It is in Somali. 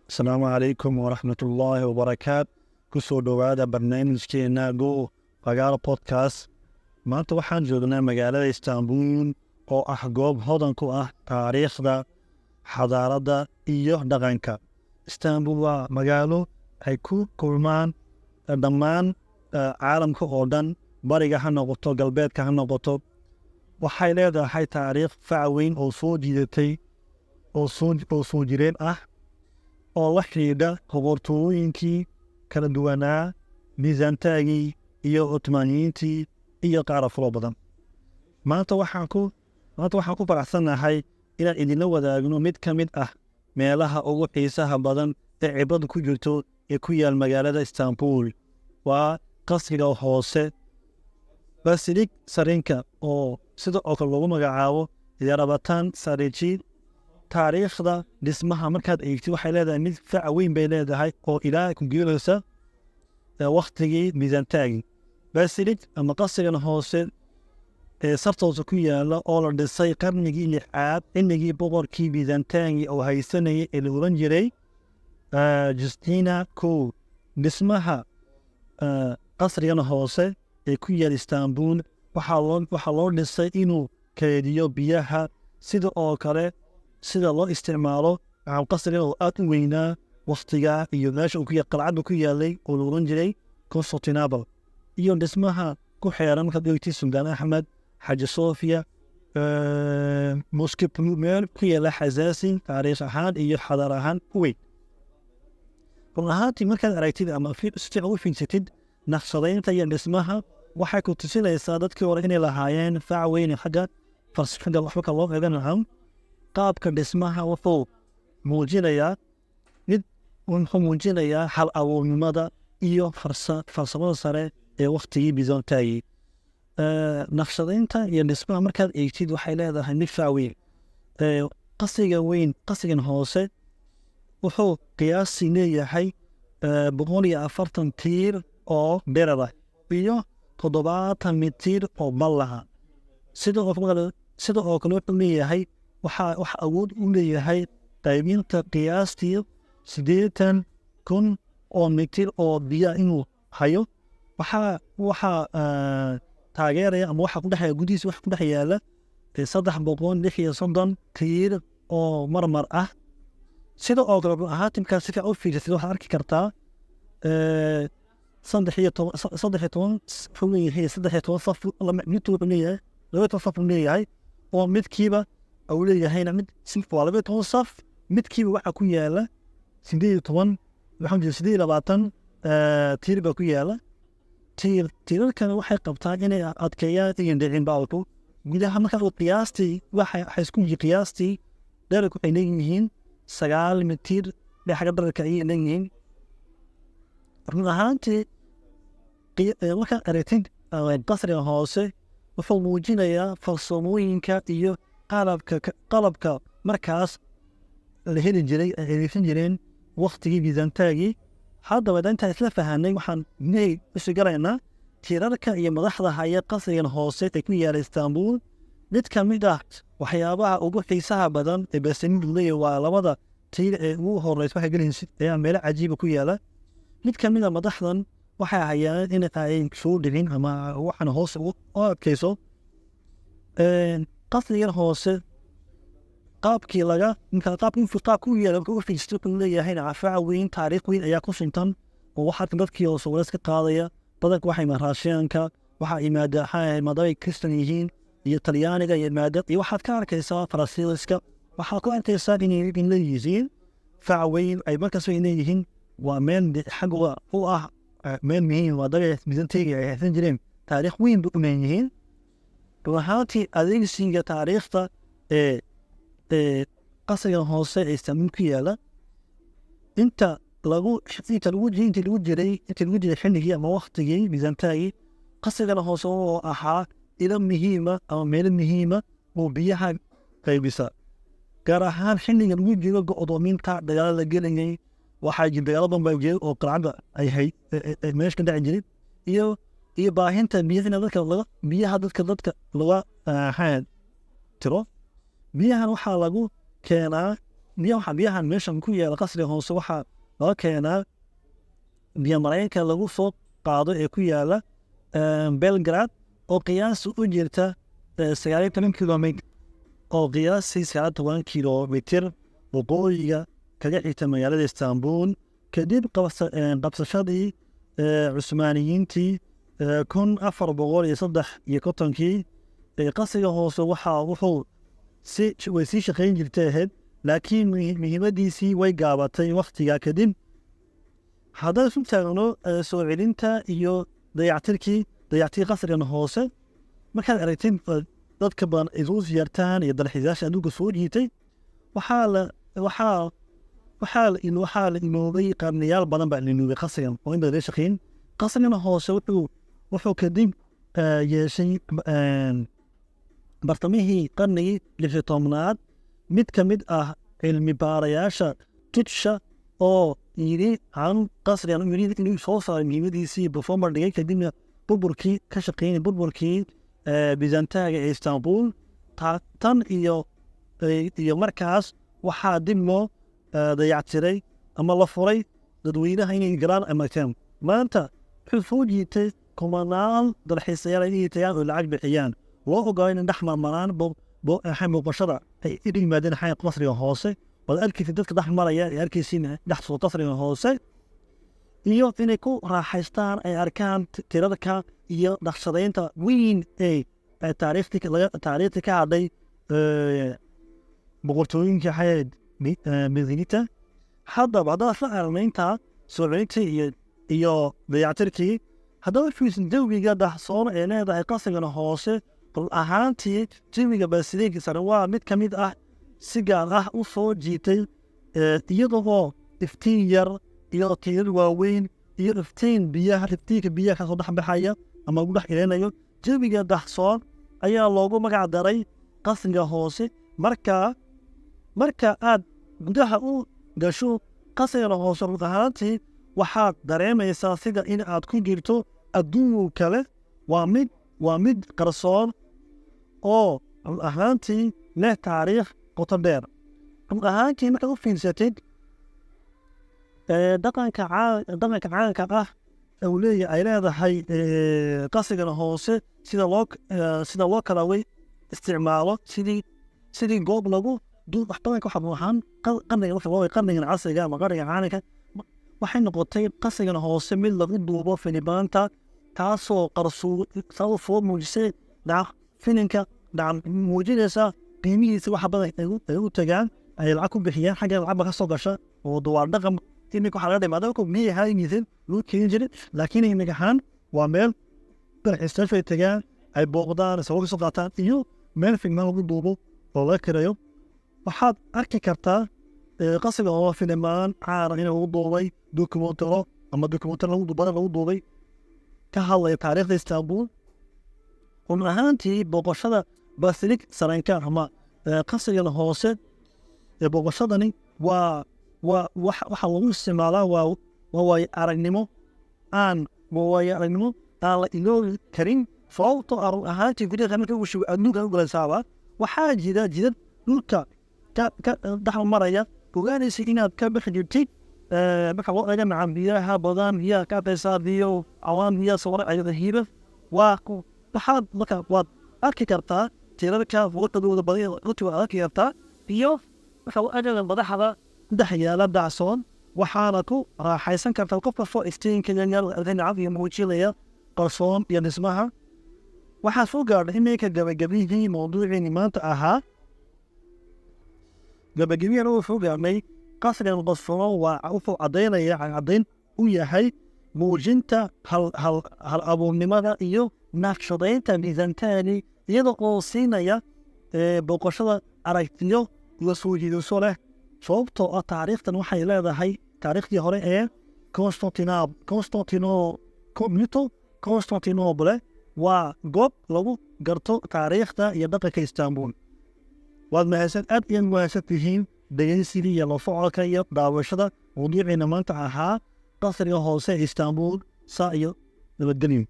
Asalaamu calaykum waraxmatullaahi wabarakaatu. Kusoo dhowaada barnaamijkeena Go Fagaaro Podcast. Maanta waxaan joognaa magaalada Istaanbul oo ah goob hodan ku ah taariikhda, xadaaradda iyo dhaqanka. Istaanbul waa magaalo ay ku kulmaan dhammaan caalamka oo dhan, bariga ha noqoto, galbeedka ha noqoto. Waxay leedahay taariikh fac weyn oo soo jiidatay oo soo jireen ah oo la xidhiidha boqortooyinkii kala duwanaa, Byzantine iyo Ottomaniyiintii iyo qaar faro badan. Maanta waxaan ku faraxsanahay inaan idinla wadaagno mid ka mid ah meelaha ugu xiisaha badan ee cibrada ku jirto ee ku yaal magaalada Istanbul. Waa qasriga hoose Basilik Sarinka oo sidoo kale lagu magacaabo Yerebatan Saraycı. Taariikhda dhismaha markaad eegtid waxay leedahay mid fac weyn bay leedahay oo ilaa ku geeraysa waqtigii Byzantine. Basilik ama qasrigan hoose ee sartoosa ku yaala oo la dhisay qarnigii 6aad xilligii boqorkii Byzantine oo haysanayay ee la oran jiray Justina II. Dhismaha qasrigan hoose ee ku yaal Istanbul waxaa loo dhisay inuu kaydiyo biyaha, sida oo kale sida loo isticmaalo qasrigan oo aad u weynaa waqtigaa iyo meesha uu qalcadda ku yaalay oo la oran jiray Constantinople, iyo dhismaha ku xeeran markaad eegtid Sultan Axmed, Xaji Sofia, Moske meel ku yaala xasaasi taariikh ahaan iyo xadaar ahaan u weyn. Run ahaantii markaad aragtid ama si u fiirsatid naqshadaynta iyo dhismaha, waxay ku tusinaysaa dadkii hore inay lahaayeen fac weyn xagga farsamada waxba loo eegan lahaa. Qaabka dhismaha wuxuu muujinayaa hal abuurnimada iyo farsamada sare ee waqtigii Byzantine. Naqshadaynta iyo dhismaha markaad eegtid waxay leedahay mid fac weyn. Qasrigan hoose wuxuu qiyaasi leeyahay 140 tiir oo dherer ah iyo 70 mitir oo ballaca. Sidoo kale wuxuu leeyahay waxa awood u leeyahay qaybinta qiyaastii 80,000 oo mitir oo biyo inuu hayo. Waxaa taageeraya ama waxa ku dhex gudihiisa wax ku dhex yaala 336 tiir oo marmar ah. Sidoo kale ahaantii markaad si fiican u fiirsatid waxaad arki kartaa 13 saf leeyahay oo midkiiba uu leeyahayna mid waa 12 saf, midkiiba waxaa ku yaala 18 tiir baa ku yaala. Tiirarkana waxay qabtaan inay adkeeyaan iyo dhicin baalku gudaha. Markaad qiyaastii waxay isku qiyaastii dhererku waxay leeyihiin 9 mitir xagga dhererka ayay leeyihiin. Run ahaantii markaad aragtid qasriga hoose wuxuu muujinayaa farsamooyinka iyo qalabka markaas la heli jiray ay adeegsan jireen waqtigii Byzantine. Haddaba intaan isla fahanay waxaan isu galaynaa tiirarka iyo madaxda haya qasrigan hoose ee ku yaala Istanbul. Mid ka mid ah waxyaabaha ugu xiisaha badan ee Basilik leeyahay waa labada tiir ee ugu horeysa waxay gelinaysa ayaa meelo cajiiba ku yaala. Mid ka mid ah madaxdan waxay hayaan in ay soo dhigin ama waxaan hoose u adkayso. Qasrigan hoose qaabku yaala u fiirsato wuxuu leeyahay fac weyn, taariikh weyn ayaa ku suntan oo waxaa dadkii hoose wala iska qaadaya. badanka waxay Raashiyaanka, waxaa yimaada maadaama ay Kristan yihiin, iyo Talyaaniga iyo waxaad ka arkaysaa Faransiiska. waxaad ku arkaysaa inay leeyihiin fac weyn ay markaas leeyihiin. waa meel xagga u ah meel muhiim waa dabeec Byzantine ay haysan jireen taariikh weyn bay u leeyihiin. Run ahaantii adeegsiga taariikhda ee qasrigan hoose ee Istanbul ku yaala inta lagu jiray xilligii ama waqtigii Byzantine, qasrigan hoose oo ahaa ilo muhiima ama meelo muhiima oo biyaha qaybisa, gaar ahaan xilliga lagu jiro go'doominta dagaalada la gelayay. waxaa jira dagaalo badan baa jiray oo qalcadda ay meesha ka dhaci jiray iyo baahinta biyaha dadka laga tiro. Biyahan waxaa lagu keenaa biyahan meeshan ku yaala qasriga hoose waxaa laga keenaa biyo mareenka lagu soo qaado ee ku yaala Belgrade oo qiyaas u jirta 19 kilomitr oo qiyaasii 19 kilomitr waqooyiga kaga xigta magaalada Istanbul kadib qabsashadii Cusmaaniyiintii 1453 qasriga hoose wuxuu sii shaqayn jirtay ahayd laakiin muhiimadiisii way gaabatay waqtiga kadib. haddaan isu taagno soo celinta iyo dayactirkii qasrigan hoose markaad aragtid dadka badan isu ziyartaan iyo dalxiisayaasha adduunka soo jiitay waxaa la inoobay qarniyaal badan baa la inoobay qasrigan oo in badan laga shaqeyn. qasrigan hoose wuxuu kadib yeeshay bartamihii qarnigii 16aad mid ka mid ah cilmi baarayaasha tutsha oo yidhi qasrigan inuu soo saaray muhiimadiisii performer dhigay kadibna burburkii ka shaqeynay burburkii Byzantine ee Istanbul tan iyo markaas waxaa dib loo dayactiray ama la furay dadweynaha inay galaan amateen. maanta wuxuu soo jiitay kumanaan dalxiisayaal inay tagaan oo lacag bixiyaan loo ogolay in dhex marmaraan booqashada ay u yimaadeen xayn qasriga hoose wada arkaysa dadka dhex maraya ee arkaysiina dhex soo qasriga hoose iyo inay ku raaxaystaan ay arkaan tirarka iyo naqshadaynta weyn ee taariikhda ka hadhay boqortooyinka xayd Byzantiinta. haddaba haddaan isla aragnayntaa soo celinta iyo dayactirkii haddaba fiirsan jawiga daahsoon ee leedahay qasrigan hoose run ahaantii jawiga baasideedka sare waa mid ka mid ah si gaar ah u soo jiitay iyadoo iftiin yar iyo tiirar waaweyn iyo iftiinka biyaha kasoo dhex baxaya ama ugu dhex ileynayo. jawiga daahsoon ayaa loogu magac daray qasriga hoose. marka aad gudaha u gasho qasrigan hoose run ahaantii waxaad dareemaysaa sida in aad ku jirto adduun kale. waa mid qarsoon oo run ahaantii leh taariikh qoto dheer. run ahaantii markaad u fiirsatid dhaqanka caanka ah uu leeyahay ay leedahay qasrigan hoose sida loo kala isticmaalo sidii goob lagu wax badanka waxa ahaan qarnigan casriga ama qarnigan caalamka waxay noqotay qasrigan hoose mid lagu duubo filimaanta taasoo soo muujisay filimka muujinaysa qiimihiisa waxa badan ay u tagaan ay lacag ku bixiyaan xagga lacag ba ka soo gasha oo duwaar dhaqan iminka waxaa laga dhimaada miyay haynisin loo keeni jirin laakiin iminka ahaan waa meel dalxiisayaashu ay tagaan ay booqdaan sawir ka soo qaataan iyo meel filmaan lagu duubo oo laga kirayo. waxaad arki kartaa qasriga oo filimaan caana in lagu duubay dokumentaro lagu duubay ka hadlaya taariikhda Istanbul. run ahaantii booqashada basilik saranka ama qasrigan hoose booqashadani waxa lagu isticmaalaa waa waayo aragnimo aan la iloobi karin sababtoo ah run ahaantii gudaha marka uu shigo adduunka u galaysaaba waxaa jira jidad dhulka ka dhex maraya ogaanaysa inaad ka bixi jirtid marka loo eega macaan biyaha badan biyaha ka qaysaa biyo awaan biyaha sawir ayada hiiba waad arki kartaa tirarka waqtigooda badan runtii waad arki kartaa iyo marka loo eega madaxda dhex yaala dacsoon waxaana ku raaxaysan kartaa qof kastoo iftiinka nacab iyo muujinaya qarsoon iyo dhismaha. waxaa soo gaadhay iminka gabagabihii mawduuciini maanta ahaa gabagabihii wuxuu gaadhnay qasrigan qasroon wuxuu caddayn u yahay muujinta hal abuurnimada iyo naqshadaynta Byzantine iyada oo siinaya booqashada aragtiyo iyo soo jiidasho leh sababtoo ah taariikhdan waxay leedahay taariikhdii hore ee Constantinople waa goob lagu garto taariikhda iyo dhaqanka Istanbul. waad aad iyo mahadsan tihiin dhegeysiga iyo la socodka iyo daawashada mawduuciina maanta ahaa qasriga hoose Istanbul. saa iyo nabadgelyo.